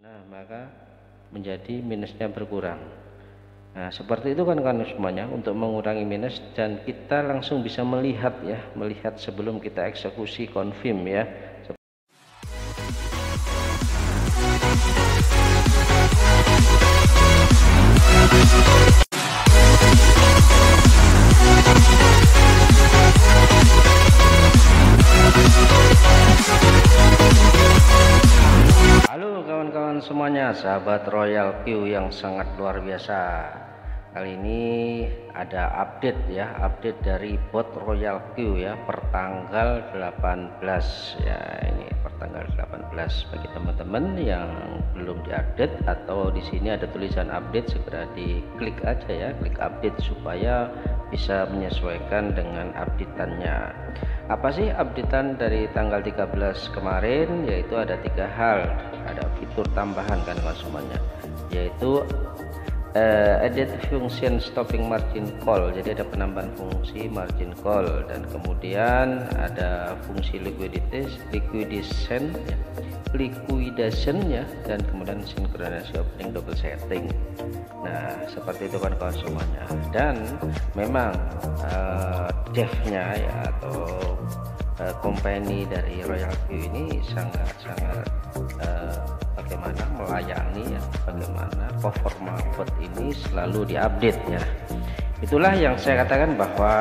Nah, maka menjadi minusnya berkurang. Nah, seperti itu kan semuanya untuk mengurangi minus, dan kita langsung bisa melihat ya, melihat sebelum kita eksekusi confirm ya. Halo kawan-kawan semuanya, sahabat Royal Q yang sangat luar biasa. Kali ini ada update ya, update dari bot Royal Q ya, pertanggal 18 ya. Ini pertanggal 18 bagi teman-teman yang belum diupdate atau di sini ada tulisan update, segera diklik aja ya, klik update supaya bisa menyesuaikan dengan updateannya. Apa sih updatean dari tanggal 13 kemarin? Yaitu ada 3 hal, ada fitur tambahan kan semuanya, yaitu added function stopping margin call. Jadi ada penambahan fungsi margin call, dan kemudian ada fungsi liquidation ya, dan kemudian sinkronisasi opening double setting. Nah, seperti itu kan kawan semuanya. Dan memang devnya ya, atau company dari Royal Q ini sangat bagaimana melayani ya, bagaimana performa bot ini selalu diupdate ya. Itulah yang saya katakan bahwa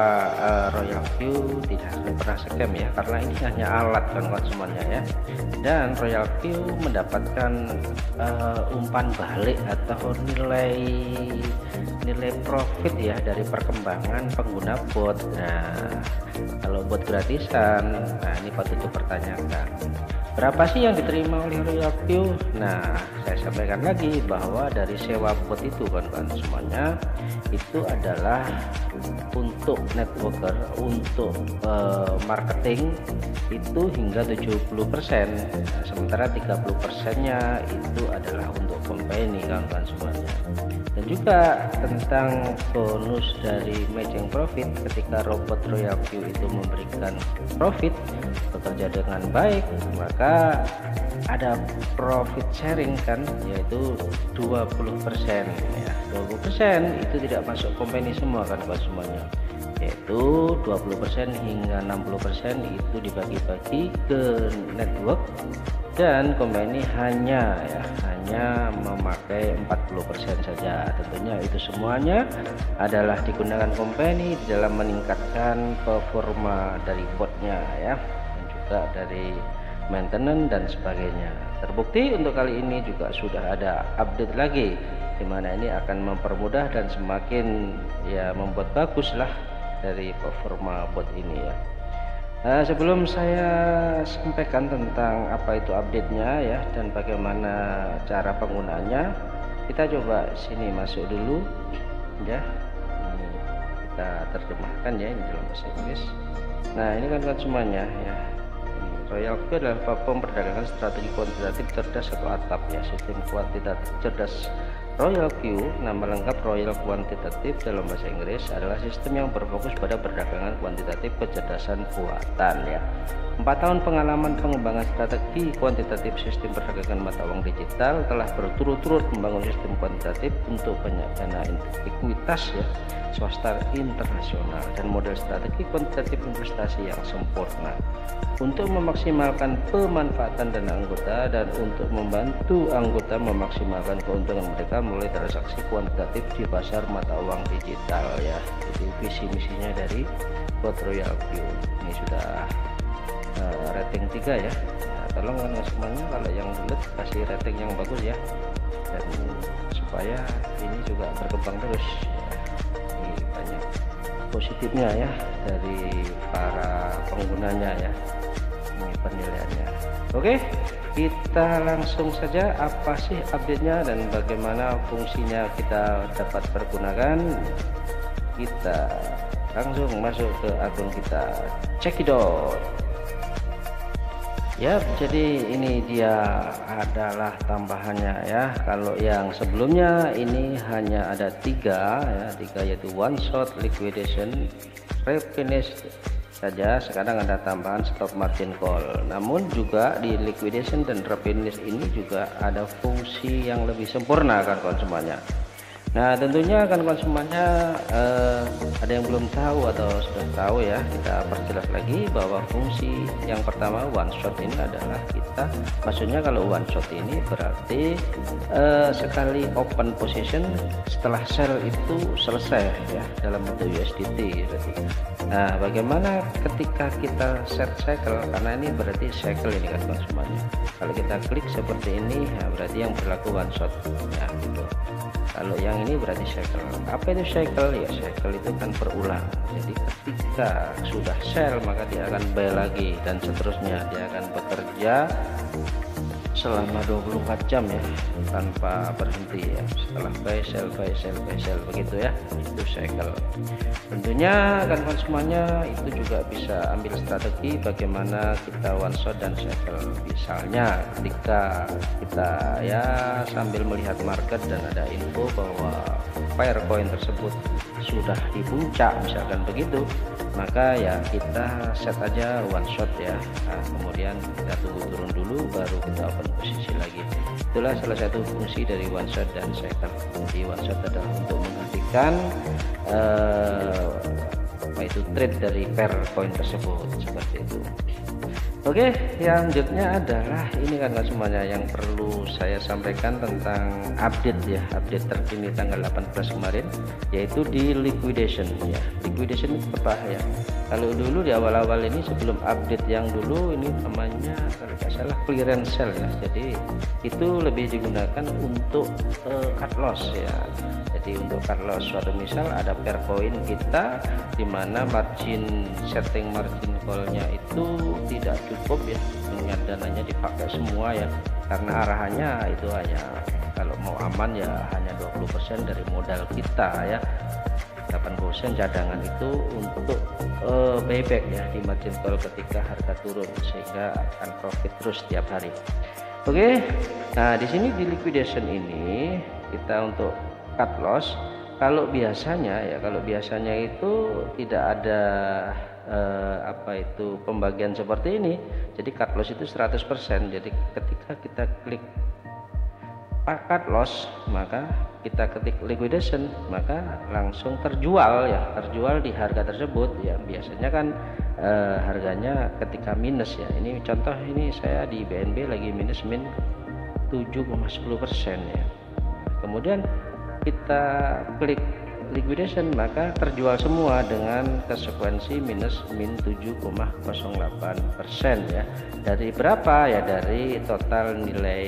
Royal Q tidak pernah scam ya, karena ini hanya alat kan semuanya ya. Dan Royal Q mendapatkan umpan balik atau nilai profit ya dari perkembangan pengguna bot. Nah, kalau bot gratisan, nah ini patut dipertanyakan. Berapa sih yang diterima oleh Royal Q? Nah, saya sampaikan lagi bahwa dari sewa bot itu kan semuanya itu adalah untuk networker, untuk marketing itu hingga 70%. Nah, sementara 30%-nya itu adalah untuk company kawan-kawan semuanya. Dan juga tentang bonus dari matching profit, ketika robot Royal Q itu memberikan profit, bekerja dengan baik, maka ada profit sharing kan, yaitu 20% ya. 20% itu tidak masuk company semua kan semuanya, yaitu 20% hingga 60% itu dibagi-bagi ke network, dan company hanya memakai 40% saja. Tentunya itu semuanya adalah digunakan company di dalam meningkatkan performa dari botnya ya, dan juga dari maintenance dan sebagainya. Terbukti untuk kali ini juga sudah ada update lagi, dimana ini akan mempermudah dan semakin ya membuat bagus lah dari performa bot ini ya. Nah, sebelum saya sampaikan tentang apa itu update-nya ya, dan bagaimana cara penggunaannya, kita coba sini masuk dulu ya. Ini kita terjemahkan ya, ini dalam bahasa Inggris. Nah, ini kan semuanya ya. Royal Q adalah platform perdagangan strategi kuantitatif cerdas atau ATAP ya, sistem kuantitatif cerdas. Royal Q, nama lengkap Royal Quantitative dalam bahasa Inggris, adalah sistem yang berfokus pada perdagangan kuantitatif kecerdasan buatan ya. 4 tahun pengalaman pengembangan strategi kuantitatif sistem perdagangan mata uang digital telah berturut-turut membangun sistem kuantitatif untuk banyak dana ekuitas ya, swasta internasional, dan model strategi kuantitatif investasi yang sempurna untuk memaksimalkan pemanfaatan dana anggota dan untuk membantu anggota memaksimalkan keuntungan mereka melalui transaksi kuantitatif di pasar mata uang digital ya. Jadi visi misinya dari bot Royal Q ini sudah rating 3 ya. Nah, tolong kan semuanya kalau yang bulat kasih rating yang bagus ya, dan supaya ini juga berkembang terus ya. Ini banyak positifnya ya dari para penggunanya ya, ini penilaiannya. Oke, kita langsung saja apa sih update-nya dan bagaimana fungsinya kita dapat pergunakan. Kita langsung masuk ke akun kita, cekidot ya. Jadi ini dia adalah tambahannya ya. Kalau yang sebelumnya ini hanya ada 3 ya, 3 yaitu one shot liquidation, refinance saja. Sekarang ada tambahan stop margin call, namun juga di liquidation dan drop finish ini juga ada fungsi yang lebih sempurna kawan-kawan semuanya. Nah tentunya kawan-kawan semuanya ada yang belum tahu atau sudah tahu ya, kita perjelas lagi bahwa fungsi yang pertama one shot ini adalah kita, maksudnya kalau one shot ini berarti sekali open position setelah sell itu selesai ya dalam bentuk USDT berarti. Nah bagaimana ketika kita set cycle, karena ini berarti cycle ini kan kawan semuanya. Kalau kita klik seperti ini ya berarti yang berlaku one shot ya gitu. Kalau yang ini berarti cycle. Apa itu cycle? Ya cycle itu kan berulang. Jadi ketika sudah sell maka dia akan buy lagi dan seterusnya, dia akan bekerja selama 24 jam ya tanpa berhenti ya. Setelah buy sell buy sell buy sell begitu ya. Itu cycle. Tentunya kawan-kawan semuanya itu juga bisa ambil strategi bagaimana kita one shot dan cycle. Misalnya ketika kita ya sambil melihat market dan ada info bahwa pair coin tersebut sudah di puncak misalkan begitu, maka ya kita set aja one shot ya. Nah, kemudian kita tunggu turun dulu baru kita open posisi lagi. Itulah salah satu fungsi dari one shot dan cycle. Jadi one shot adalah untuk menghentikan apa itu trade dari pair coin tersebut seperti itu. Oke, yang selanjutnya adalah ini kan semuanya yang perlu saya sampaikan tentang update ya, update terkini tanggal 18 kemarin, yaitu di liquidation ya. Liquidation itu apa ya? Kalau dulu di awal-awal ini sebelum update yang dulu ini namanya kalau tidak salah clearance sell ya. Jadi itu lebih digunakan untuk cut loss ya. Jadi untuk cut loss suatu misal ada pair coin kita di mana margin setting margin call-nya itu tidak cukup ya, dengan dananya dipakai semua ya, karena arahannya itu hanya kalau mau aman ya hanya 20% dari modal kita ya, 80% cadangan itu untuk buyback ya di margin call ketika harga turun, sehingga akan profit terus setiap hari. Oke, nah di sini di liquidation ini kita untuk cut loss, kalau biasanya itu tidak ada apa itu pembagian seperti ini. Jadi cut loss itu 100%. Jadi ketika kita klik cut loss maka kita ketik liquidation maka langsung terjual ya, terjual di harga tersebut ya. Biasanya kan harganya ketika minus ya. Ini contoh, ini saya di BNB lagi minus 7,10% ya. Kemudian kita klik liquidation maka terjual semua dengan konsekuensi minus 7,08% ya. Dari berapa ya? Dari total nilai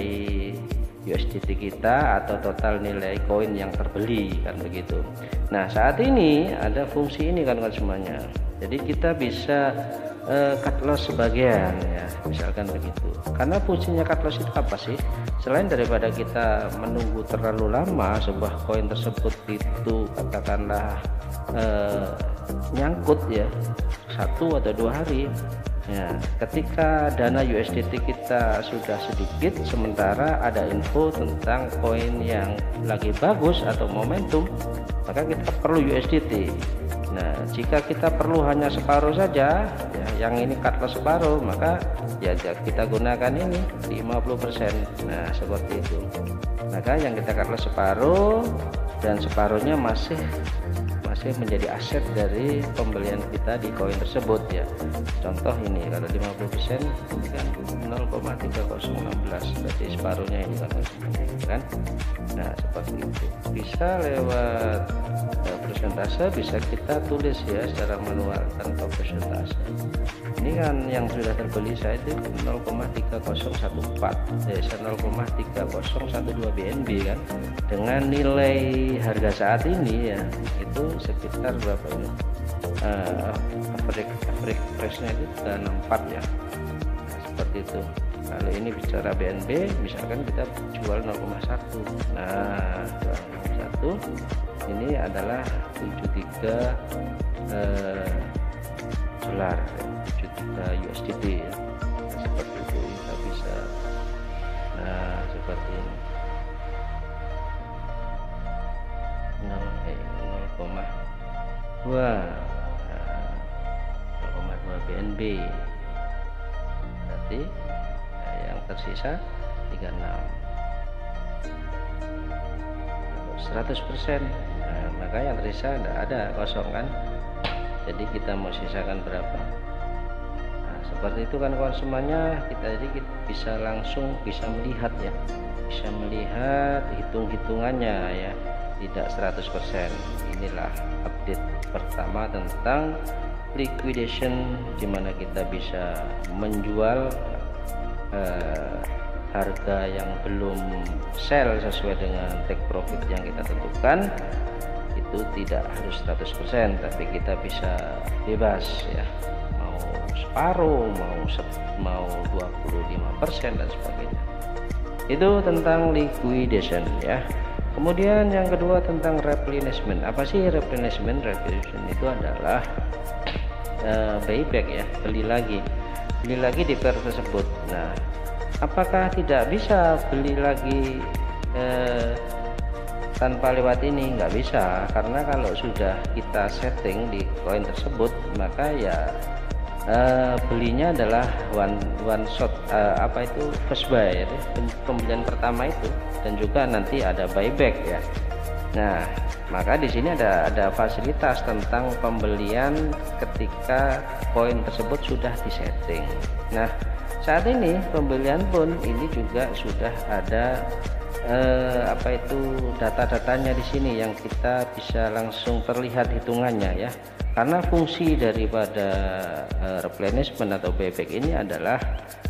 USDT kita atau total nilai koin yang terbeli kan begitu. Nah saat ini ada fungsi ini kan semuanya. Jadi kita bisa cut loss sebagian ya, misalkan begitu. Karena fungsinya cut loss itu apa sih? Selain daripada kita menunggu terlalu lama sebuah koin tersebut itu katakanlah nyangkut ya 1 atau 2 hari ya, ketika dana USDT kita sudah sedikit sementara ada info tentang koin yang lagi bagus atau momentum, maka kita perlu USDT. Nah jika kita perlu hanya separuh saja ya, yang ini cut loss separuh, maka ya kita gunakan ini 50%. Nah seperti itu, maka yang kita cut loss separuh dan separuhnya masih menjadi aset dari pembelian kita di koin tersebut ya. Contoh ini kalau 50% ini kan 0,3016, berarti separuhnya ini kan. Nah seperti itu, bisa lewat persentase, bisa kita tulis ya secara manual tanpa persentase. Ini kan yang sudah terbeli saya itu 0,3014 0,3012 BNB kan, dengan nilai harga saat ini ya itu sekitar berapa ini, average price-nya itu 64 ya. Nah, seperti itu. Kalau ini bicara BNB misalkan kita jual 0,1, nah 0,1 ini adalah 73 dolar, 73 USDT ya. Seperti itu kita bisa, nah seperti ini 0,2 0,3 BNB. Berarti yang tersisa 36. 100%, nah, maka yang tersisa tidak ada, kosong kan. Jadi kita mau sisakan berapa? Nah, seperti itu kan konsumennya. Jadi kita bisa langsung melihat ya, bisa melihat hitung-hitungannya ya, tidak 100%. Inilah update pertama tentang liquidation, dimana kita bisa menjual harga yang belum sell sesuai dengan take profit yang kita tentukan. Itu tidak harus 100%, tapi kita bisa bebas ya, mau separuh, mau 25% dan sebagainya. Itu tentang liquidation ya. Kemudian yang kedua tentang replenishment. Apa sih replenishment? Replenishment itu adalah buyback ya, beli lagi di pair tersebut. Nah, apakah tidak bisa beli lagi tanpa lewat ini? Nggak bisa, karena kalau sudah kita setting di koin tersebut, maka ya belinya adalah one shot, first buy, pembelian pertama itu, dan juga nanti ada buyback ya. Nah, maka di sini ada fasilitas tentang pembelian ketika koin tersebut sudah disetting. Nah, saat ini pembelian pun ini juga sudah ada data-datanya di sini yang kita bisa langsung terlihat hitungannya ya. Karena fungsi daripada replenishment atau buyback ini adalah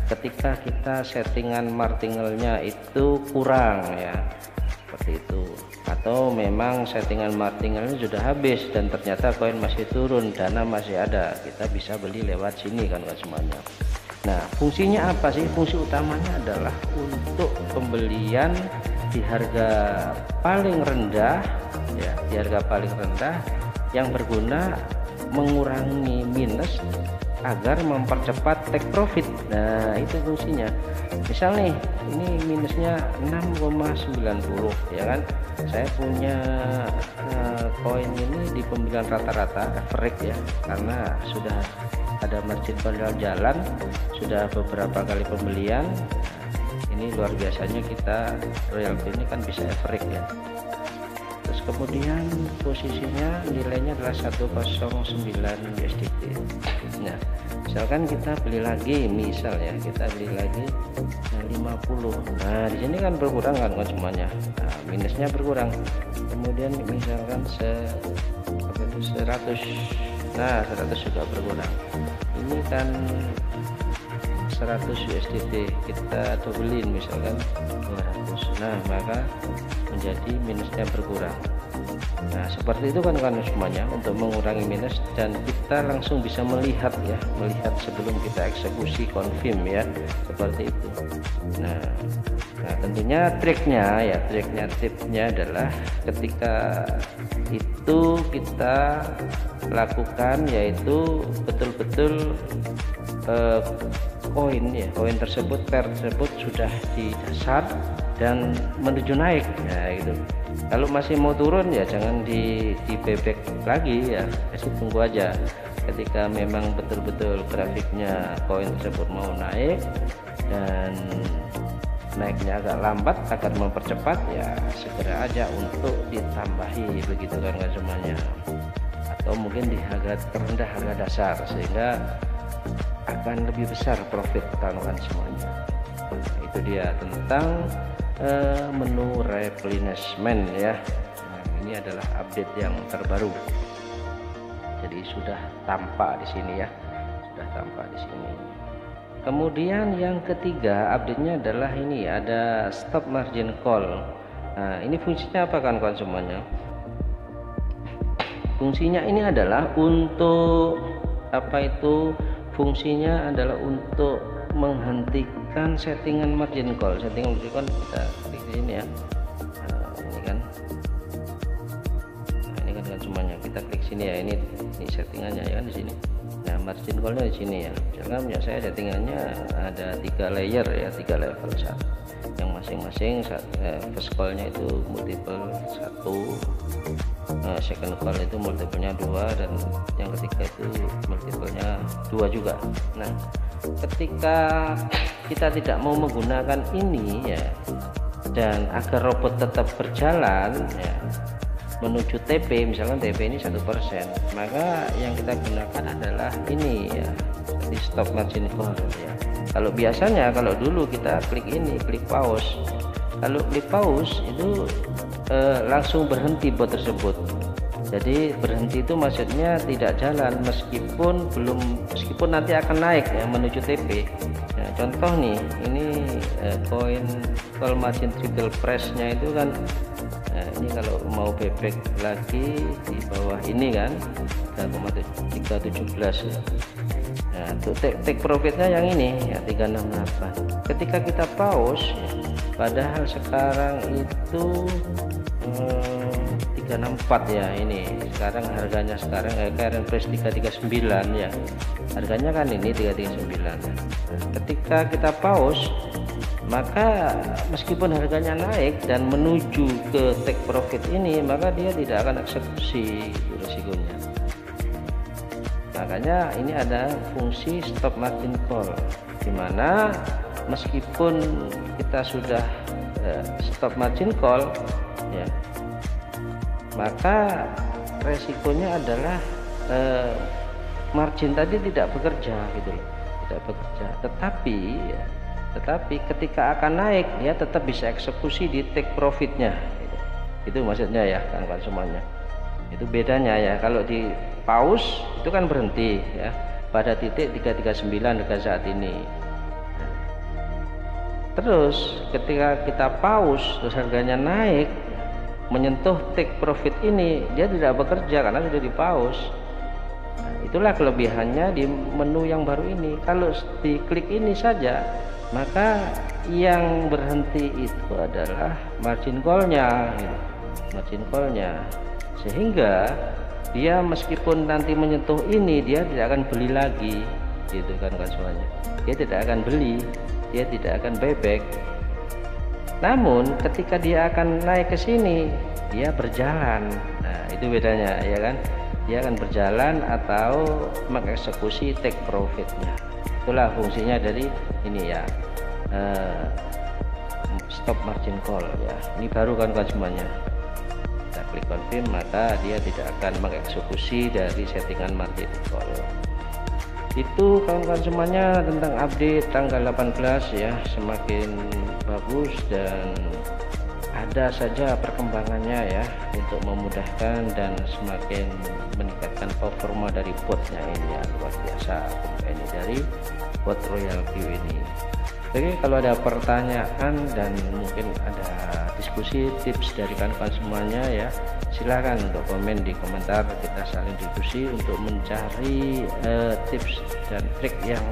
ketika kita settingan martingale-nya itu kurang ya, seperti itu, atau memang settingan martingale-nya sudah habis dan ternyata koin masih turun, dana masih ada, kita bisa beli lewat sini kan semuanya. Nah, fungsinya apa sih? Fungsi utamanya adalah untuk pembelian di harga paling rendah ya, di harga paling rendah yang berguna mengurangi minus agar mempercepat take profit. Nah, itu fungsinya. Misal nih, ini minusnya 6,90 ya kan. Saya punya koin ini di pembelian rata-rata average ya, karena sudah ada margin call jalan, sudah beberapa kali pembelian. Ini luar biasanya kita royalty ini kan bisa average ya. Terus kemudian posisinya nilainya adalah 109 USDT. Nah, misalkan kita beli lagi, misal ya, kita beli lagi 50. Nah, di sini kan berkurang kan semuanya. Nah, minusnya berkurang. Kemudian misalkan 100. Nah, 100 juga berkurang. Ini kan 100 USDT, kita dobelin misalkan 200. Nah, maka menjadi minusnya berkurang. Nah, seperti itu kan semuanya untuk mengurangi minus, dan kita langsung bisa melihat ya, melihat sebelum kita eksekusi confirm ya, seperti itu. Nah, tentunya tipsnya adalah ketika itu kita lakukan, yaitu betul-betul koin tersebut, pair tersebut sudah di dasar dan menuju naik ya gitu. Kalau masih mau turun ya jangan di buyback lagi ya, kasih tunggu aja. Ketika memang betul-betul grafiknya koin tersebut mau naik dan naiknya agak lambat akan mempercepat, ya segera aja untuk ditambahi, begitu kan semuanya. Atau mungkin di harga terendah, harga dasar, sehingga akan lebih besar profit kan semuanya. Itu dia tentang menu replenishment ya. Nah, ini adalah update yang terbaru. Jadi sudah tampak di sini ya, sudah tampak di sini. Kemudian yang ketiga update-nya adalah ini, ada stop margin call. Nah, ini fungsinya apa kan semuanya? Fungsinya ini adalah untuk fungsinya adalah untuk menghentikan settingan margin call. Settingan margin call kita klik di sini ya. Ini kan semuanya kita klik sini ya. Ini settingannya ya kan di sini. Nah, margin callnya di sini ya. Misalkan punya saya settingannya ada 3 layer ya, 3 level. yang masing-masing first call-nya itu multiple 1, second call itu multiplenya 2, dan yang ketiga itu multiplenya 2 juga. Nah, ketika kita tidak mau menggunakan ini ya, dan agar robot tetap berjalan ya menuju TP, misalkan TP ini 1%, maka yang kita gunakan adalah ini ya, di stop margin call ya. Kalau biasanya, kalau dulu kita klik ini, klik pause, kalau klik pause itu langsung berhenti bot tersebut. Jadi berhenti itu maksudnya tidak jalan meskipun nanti akan naik ya menuju TP. Nah, contoh nih, ini koin call margin trigger price-nya itu kan, ini kalau mau bebek lagi di bawah ini kan 3,317 ya. Nah, untuk take profitnya yang ini ya 368. Ketika kita pause ya, padahal sekarang itu 364 ya, ini sekarang harganya current price 339 ya, harganya kan ini 339. Nah, ketika kita pause, maka meskipun harganya naik dan menuju ke take profit ini, maka dia tidak akan eksekusi risikonya. Makanya ini ada fungsi stop margin call, dimana meskipun kita sudah stop margin call ya, maka resikonya adalah margin tadi tidak bekerja gitu loh, tidak bekerja. Tetapi ketika akan naik, dia tetap bisa eksekusi di take profitnya gitu. Itu maksudnya ya kawan-kawan semuanya. Itu bedanya ya. Kalau di pause itu kan berhenti ya pada titik 339 harga saat ini. Terus ketika kita pause terus harganya naik menyentuh take profit ini, dia tidak bekerja karena sudah di pause. Nah, itulah kelebihannya di menu yang baru ini. Kalau diklik ini saja, maka yang berhenti itu adalah margin call-nya gitu. Margin call-nya, sehingga dia meskipun nanti menyentuh ini, dia tidak akan beli lagi gitu kan semuanya. Dia tidak akan beli, dia tidak akan buyback. Namun ketika dia akan naik ke sini, dia berjalan. Nah, itu bedanya ya kan. Dia akan berjalan atau mengeksekusi take profitnya. Itulah fungsinya dari ini ya, stop margin call ya. Ini baru kan semuanya. Kita klik confirm, maka dia tidak akan mengeksekusi dari settingan margin call. Itu kawan-kawan semuanya tentang update tanggal 18 ya, semakin bagus dan ada saja perkembangannya ya untuk memudahkan dan semakin meningkatkan performa dari botnya ini ya, luar biasa ini dari bot Royal Q ini. Oke, kalau ada pertanyaan dan mungkin ada diskusi tips dari kawan-kawan semuanya ya, silahkan untuk komen di komentar, kita saling diskusi untuk mencari tips dan trik yang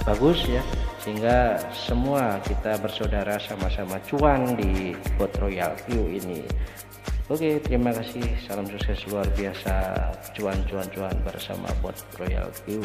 bagus ya, sehingga semua kita bersaudara sama-sama cuan di bot Royal Q ini. Oke, terima kasih, salam sukses luar biasa, cuan bersama bot Royal Q.